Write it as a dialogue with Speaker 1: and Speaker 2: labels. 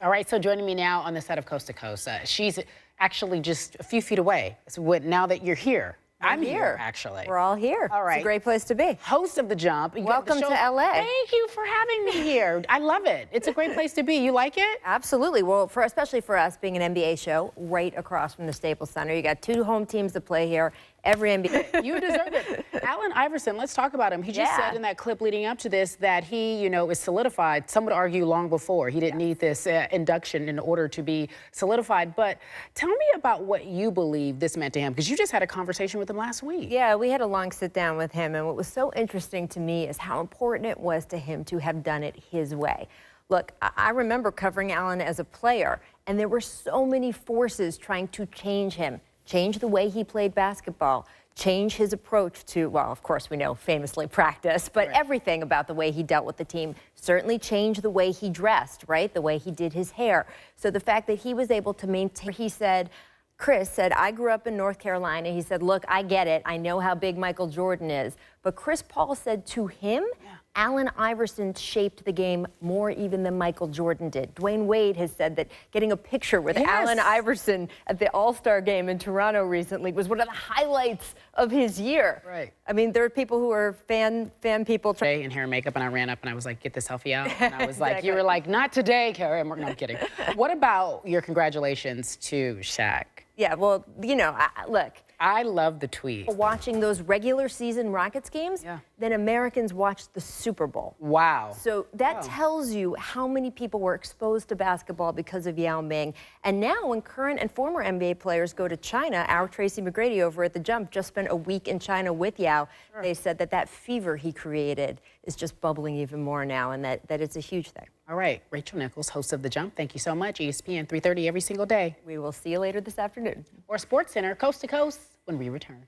Speaker 1: All right, so joining me now on the set of Coast to Coast, she's actually just a few feet away. So now that you're here, I'm here, actually.
Speaker 2: We're all here.
Speaker 1: All right.
Speaker 2: It's a great place to be.
Speaker 1: Host of The Jump.
Speaker 2: Welcome to LA.
Speaker 1: Thank you for having me here. I love it. It's a great place to be. You like it?
Speaker 2: Absolutely. Well, especially for us being an NBA show right across from the Staples Center. You got 2 home teams to play here. Every NBA.
Speaker 1: You deserve it. Allen Iverson, let's talk about him. He just said in that clip leading up to this that he, is solidified. Some would argue long before. He didn't need this induction in order to be solidified. But tell me about what you believe this meant to him, because you just had a conversation with him last week.
Speaker 2: Yeah, we had a long sit down with him. And what was so interesting to me is how important it was to him to have done it his way. Look, I remember covering Allen as a player, and there were so many forces trying to change him. Change the way he played basketball, change his approach to, well, of course we know famously practice, but everything about the way he dealt with the team. Certainly change the way he dressed, right? The way he did his hair. So the fact that he was able to maintain, Chris said, I grew up in North Carolina. He said, look, I get it. I know how big Michael Jordan is. But Chris Paul said to him, Allen Iverson shaped the game more even than Michael Jordan did. Dwayne Wade has said that getting a picture with Allen Iverson at the All-Star game in Toronto recently was one of the highlights of his year.
Speaker 1: Right.
Speaker 2: I mean, there are people who are fan people.
Speaker 1: In hair and makeup, and I ran up and I was like, get the selfie out. And I was like, you were like, not today, Carrie. No, I'm kidding. What about your congratulations to Shaq?
Speaker 2: Yeah, well, look.
Speaker 1: I love the tweet.
Speaker 2: Watching those regular season Rockets games, then Americans watched the Super Bowl.
Speaker 1: Wow.
Speaker 2: So that tells you how many people were exposed to basketball because of Yao Ming. And now when current and former NBA players go to China, our Tracy McGrady over at The Jump just spent a week in China with Yao. They said that fever he created is just bubbling even more now, and that it's a huge thing.
Speaker 1: All right, Rachel Nichols, host of The Jump. Thank you so much. ESPN 3:30 every single day.
Speaker 2: We will see you later this afternoon.
Speaker 1: Or SportsCenter, Coast to Coast, when we return.